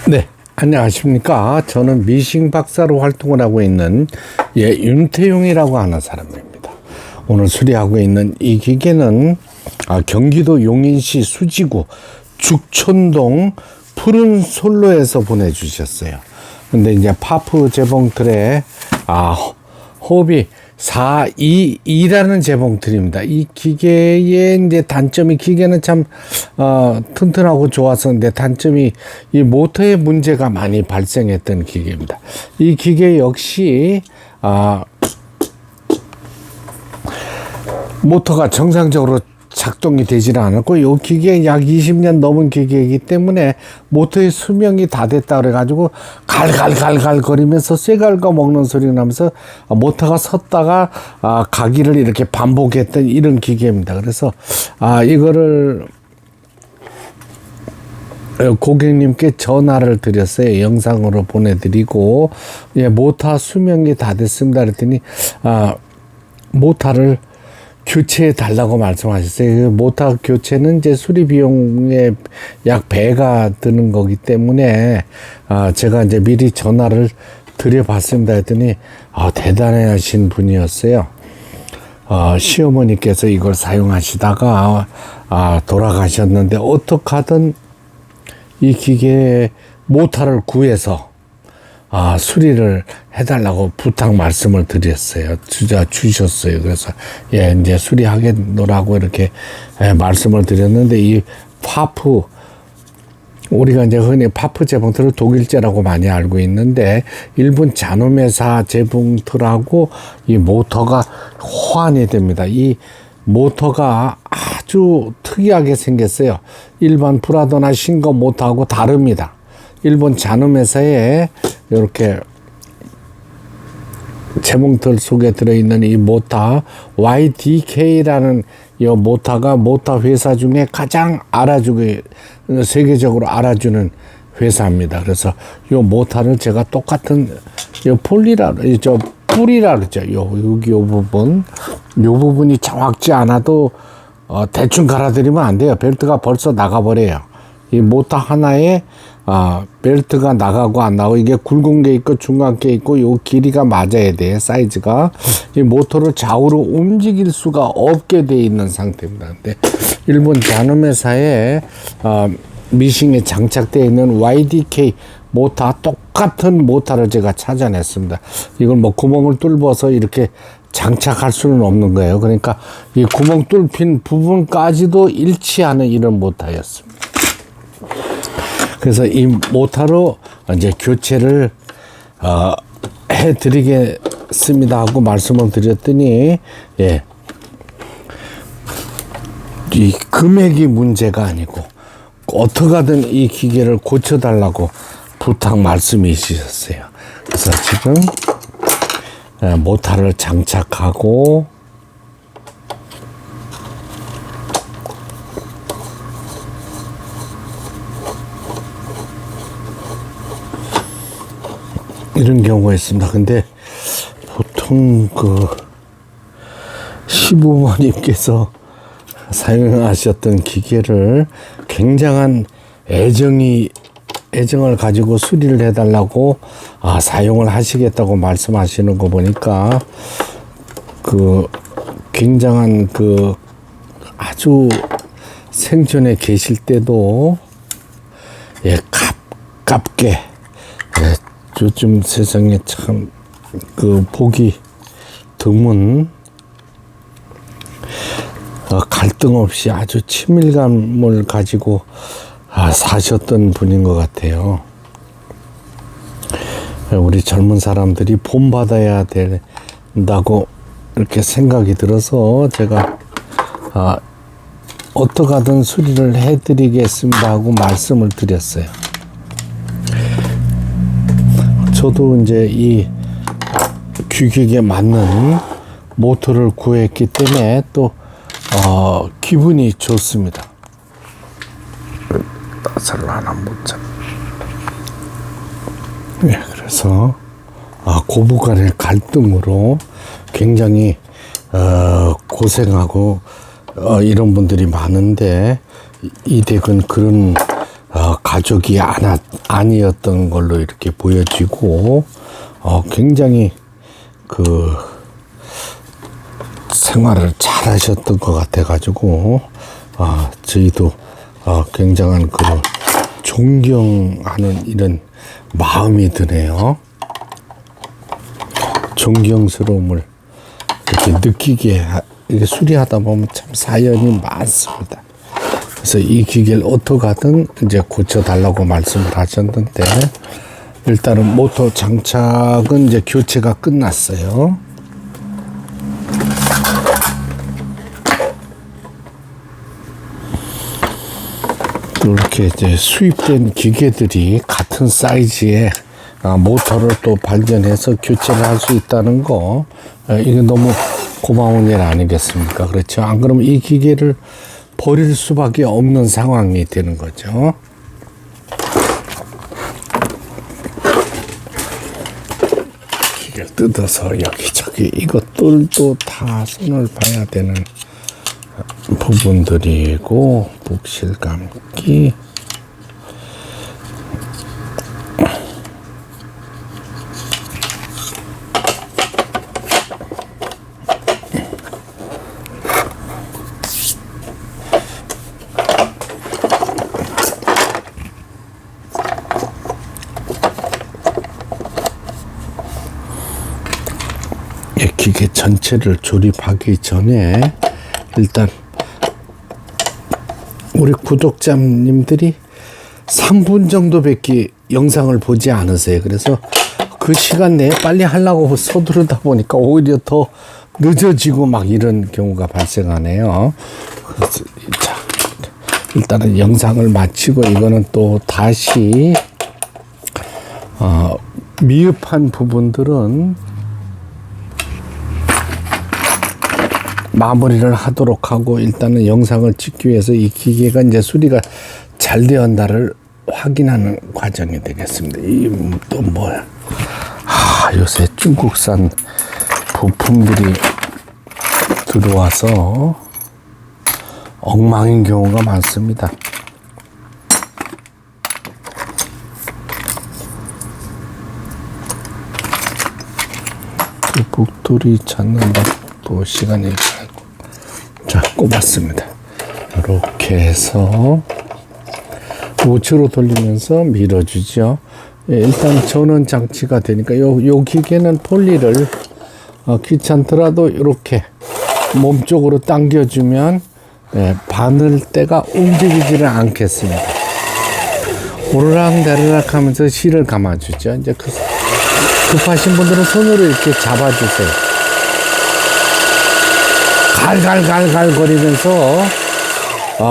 네, 안녕하십니까. 저는 미싱 박사로 활동을 하고 있는 윤태용이라고 하는 사람입니다. 오늘 수리하고 있는 이 기계는 경기도 용인시 수지구 죽촌동 푸른 솔로에서 보내주셨어요. 근데 이제 파프 재봉틀에 호흡이 422라는 재봉틀입니다. 이 기계의 이제 단점이, 기계는 참 튼튼하고 좋았었는데 단점이 이 모터에 문제가 많이 발생했던 기계입니다. 이 기계 역시 모터가 정상적으로 작동이 되지는 않았고, 이 기계 약 20년 넘은 기계이기 때문에 모터의 수명이 다 됐다 그래가지고 갈갈갈갈 거리면서 쇠갈거 먹는 소리가 나면서 모터가 섰다가 가기를 이렇게 반복했던 이런 기계입니다. 그래서 이거를 고객님께 전화를 드렸어요. 영상으로 보내드리고, 모터 수명이 다 됐습니다 그랬더니 모터를 교체해 달라고 말씀하셨어요. 모터 교체는 이제 수리 비용에 약 배가 드는 거기 때문에 제가 이제 미리 전화를 드려봤습니다 했더니 대단하신 분이었어요. 시어머니께서 이걸 사용하시다가 돌아가셨는데 어떻게 하든 이 기계의 모터를 구해서 수리를 해달라고 부탁 말씀을 드렸어요. 주셨어요. 그래서 이제 수리하겠노라고 이렇게 말씀을 드렸는데, 이 파프, 우리가 이제 흔히 파프 재봉틀을 독일제라고 많이 알고 있는데, 일본 잔음회사 재봉틀하고 이 모터가 호환이 됩니다. 이 모터가 아주 특이하게 생겼어요. 일반 브라더나 싱거 모터하고 다릅니다. 일본 잔음회사에 이렇게 재봉틀 속에 들어있는 이 모터 YDK라는 이 모터가 모터 회사 중에 가장 세계적으로 알아주는 회사입니다. 그래서 이 모터를 제가 똑같은 폴리라, 뿔이라 그러죠. 여기 요 부분이 정확지 않아도 대충 갈아드리면 안 돼요. 벨트가 벌써 나가버려요. 이 모터 하나에 벨트가 나가고 안 나가고, 이게 굵은 게 있고 중간 게 있고, 요 길이가 맞아야 돼요. 사이즈가. 이 모터를 좌우로 움직일 수가 없게 돼 있는 상태입니다. 근데 일본 잔음회사에 미싱에 장착되어 있는 YDK 모터, 똑같은 모터를 제가 찾아냈습니다. 이걸 뭐 구멍을 뚫어서 이렇게 장착할 수는 없는 거예요. 그러니까 이 구멍 뚫힌 부분까지도 일치하는 이런 모터였습니다. 그래서 이 모터로 이제 교체를 해드리겠습니다 하고 말씀을 드렸더니, 이 금액이 문제가 아니고 어떻게 하든 이 기계를 고쳐달라고 부탁 말씀이 있으셨어요. 그래서 지금 모터를 장착하고 이런 경우가 있습니다. 근데 보통 시부모님께서 사용하셨던 기계를 굉장한 애정을 가지고 수리를 해달라고 사용을 하시겠다고 말씀하시는 거 보니까 굉장한 아주 생전에 계실 때도 가깝게, 요즘 세상에 참 보기 드문 갈등 없이 아주 친밀감을 가지고 사셨던 분인 것 같아요. 우리 젊은 사람들이 본받아야 된다고 이렇게 생각이 들어서 제가 어떻게 하든 수리를 해드리겠습니다 하고 말씀을 드렸어요. 저도 이제 이 규격에 맞는 모터를 구했기 때문에 또 기분이 좋습니다. 따사를 하나 못 잡. 그래서 고부간의 갈등으로 굉장히 고생하고 이런 분들이 많은데, 이 댁은 그런 가족이 아니었던 걸로 이렇게 보여지고, 굉장히 생활을 잘 하셨던 것 같아가지고, 저희도 굉장한 존경하는 이런 마음이 드네요. 존경스러움을 이렇게 느끼게, 이렇게 수리하다 보면 참 사연이 많습니다. 그래서 이 기계를 어떻게 하든 이제 고쳐달라고 말씀을 하셨는데, 일단은 모터 장착은 이제 교체가 끝났어요. 이렇게 이제 수입된 기계들이 같은 사이즈의 모터를 또 발견해서 교체를 할 수 있다는 거, 이게 너무 고마운 일 아니겠습니까? 그렇죠? 안 그러면 이 기계를 버릴 수밖에 없는 상황이 되는 거죠. 기계를 뜯어서 여기저기 이것들도 다 손을 봐야 되는 부분들이고, 북실 감기, 기계 전체를 조립하기 전에 일단 우리 구독자님들이 3분 정도밖에 영상을 보지 않으세요. 그래서 그 시간 내에 빨리 하려고 서두르다 보니까 오히려 더 늦어지고 막 이런 경우가 발생하네요. 그래서 자, 일단은 영상을 마치고 이거는 또 다시 미흡한 부분들은 마무리를 하도록 하고, 일단은 영상을 찍기 위해서 이 기계가 이제 수리가 잘 되었나를 확인하는 과정이 되겠습니다. 이 또 뭐야? 요새 중국산 부품들이 들어와서 엉망인 경우가 많습니다. 북돌이 찾는 또 시간이 가고, 자, 꼽았습니다. 이렇게 해서 우측으로 돌리면서 밀어주죠. 예, 일단 전원 장치가 되니까 요 기계는 폴리를 귀찮더라도 이렇게 몸쪽으로 당겨주면 바늘대가 움직이지를 않겠습니다. 오르락내리락 하면서 실을 감아주죠. 이제 급하신 분들은 손으로 이렇게 잡아주세요. 갈갈갈갈 거리면서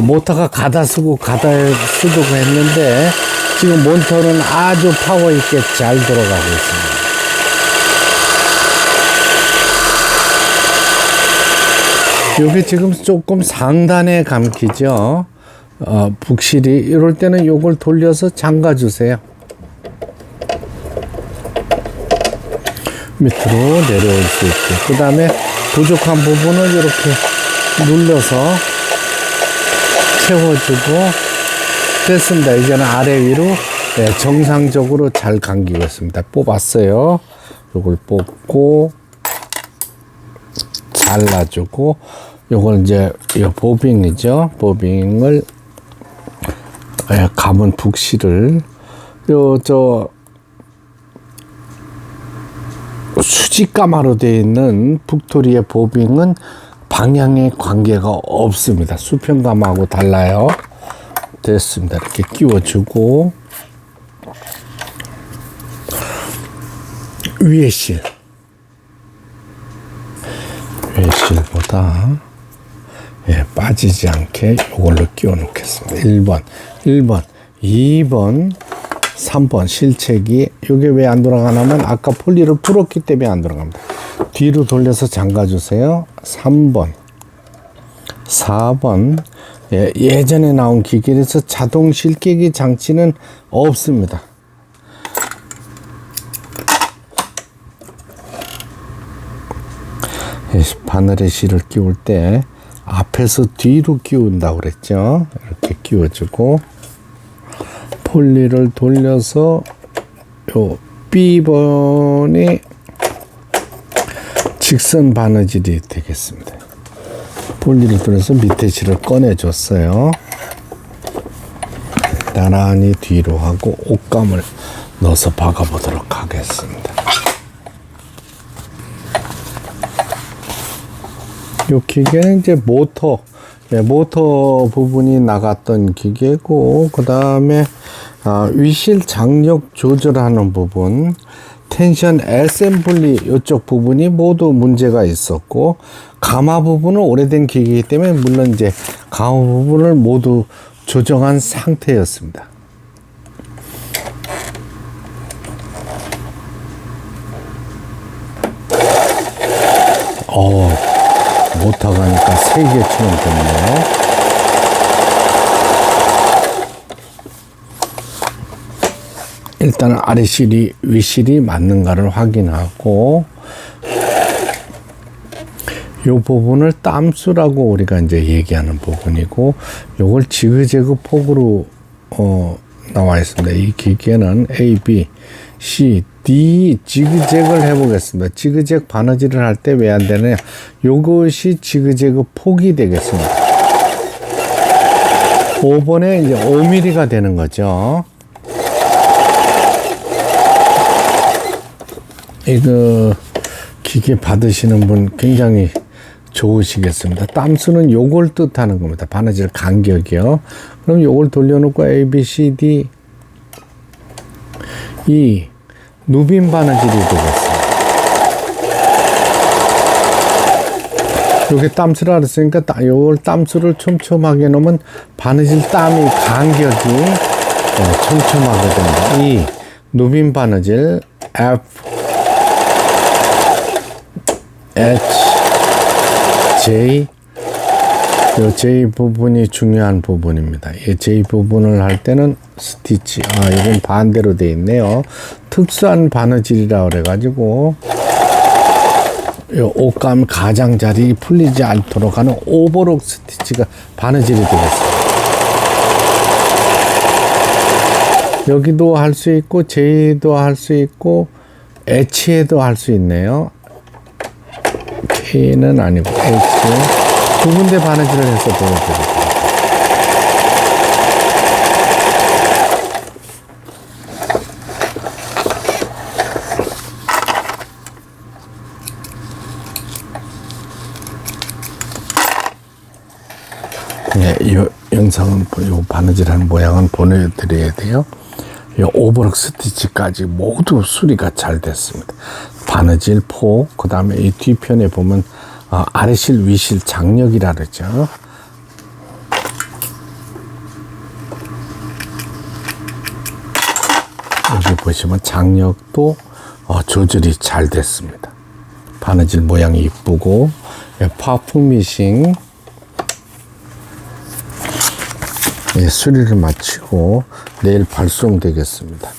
모터가 가다 쓰고 했는데, 지금 모터는 아주 파워 있게 잘 들어가고 있습니다. 요게 지금 조금 상단에 감기죠. 북실이. 이럴 때는 요걸 돌려서 잠가 주세요. 밑으로 내려올 수 있게. 그 다음에 부족한 부분을 이렇게 눌러서 채워주고, 됐습니다. 이제는 아래 위로 정상적으로 잘 감기고 있습니다. 뽑았어요. 요걸 뽑고 잘라주고, 요걸 이제 보빙이죠. 보빙을 감은 북실을 수직가마로 되어 있는 북토리의 보빙은 방향에 관계가 없습니다. 수평가마하고 달라요. 됐습니다. 이렇게 끼워주고, 위에 실보다 빠지지 않게 이걸로 끼워 놓겠습니다. 1번, 2번, 3번 실책이, 이게 왜 안 돌아가냐면 아까 폴리를 풀었기 때문에 안 돌아갑니다. 뒤로 돌려서 잠가주세요. 3번, 4번. 예전에 나온 기계에서 자동 실깨기 장치는 없습니다. 바늘에 실을 끼울 때 앞에서 뒤로 끼운다고 그랬죠. 이렇게 끼워주고, 폴리를 돌려서 요 B번이 직선 바느질이 되겠습니다. 폴리를 돌려서 밑에 실을 꺼내줬어요. 나란히 뒤로 하고 옷감을 넣어서 박아보도록 하겠습니다. 이 기계는 이제 모터 부분이 나갔던 기계고, 그 다음에 위실 장력 조절하는 부분, 텐션 애셈블리 이쪽 부분이 모두 문제가 있었고, 가마 부분은 오래된 기계이기 때문에 물론 이제 가마 부분을 모두 조정한 상태였습니다. 모터 가니까 3개처럼 됐네요. 일단 아래 실이 윗실이 맞는가를 확인하고, 이 부분을 땀수라고 우리가 이제 얘기하는 부분이고, 요걸 지그재그 폭으로 나와 있습니다. 이 기계는 A, B, C, D 지그재그를 해보겠습니다. 지그재그 바느질을 할 때 왜 안 되느냐? 요것이 지그재그 폭이 되겠습니다. 5번에 이제 5mm가 되는 거죠. 이거 기계 받으시는 분 굉장히 좋으시겠습니다. 땀수는 요걸 뜻하는 겁니다. 바느질 간격이요. 그럼 요걸 돌려놓고 A, B, C, D, E 누빔 바느질이 되겠습니다. 여기 땀수라 그랬으니까 요걸 땀수를 촘촘하게 놓으면 바느질 땀이 간격이 촘촘하게 됩니다. E 누빔 바느질 F H J 이 J 부분이 중요한 부분입니다. 이 J 부분을 할 때는 스티치, 이건 반대로 되어 있네요. 특수한 바느질이라 그래가지고 이 옷감 가장자리 풀리지 않도록 하는 오버록 스티치가 바느질이 되겠습니다. 여기도 할 수 있고 J도 할 수 있고 H에도 할 수 있네요. K는 아니고 H 두 군데 바느질을 해서 보여드릴게요. 네, 이 영상은, 이 바느질하는 모양은 보내드려야 돼요. 이 오버럭 스티치까지 모두 수리가 잘 됐습니다. 바느질 폭, 그 다음에 이 뒤편에 보면 아래실 위실 장력이라 그러죠. 여기 보시면 장력도 조절이 잘 됐습니다. 바느질 모양이 이쁘고, 파프미싱 수리를 마치고 내일 발송되겠습니다.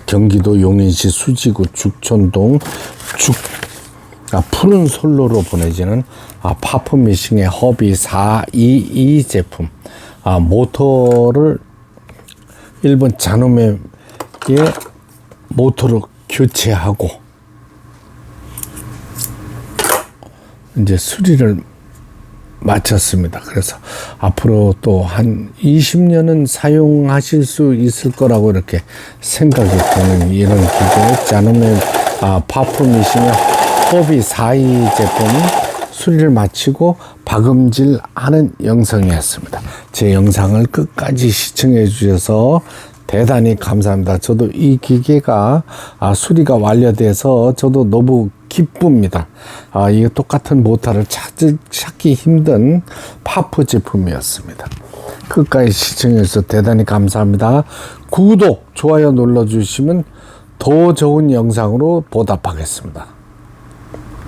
경기도 용인시 수지구 죽천동 푸른 솔로로 보내지는 파프미싱의 허비 422 제품, 모터를 일본 잔음의 모터로 교체하고 이제 수리를 마쳤습니다. 그래서 앞으로 또 한 20년은 사용하실 수 있을 거라고 이렇게 생각이 드는 이런 기계, 잔음의 파프미싱의 허비 422 제품 수리를 마치고 박음질 하는 영상이었습니다. 제 영상을 끝까지 시청해 주셔서 대단히 감사합니다. 저도 이 기계가 수리가 완료돼서 저도 너무 기쁩니다. 이게 똑같은 모터를 찾기 힘든 파프 제품이었습니다. 끝까지 시청해 주셔서 대단히 감사합니다. 구독, 좋아요 눌러주시면 더 좋은 영상으로 보답하겠습니다.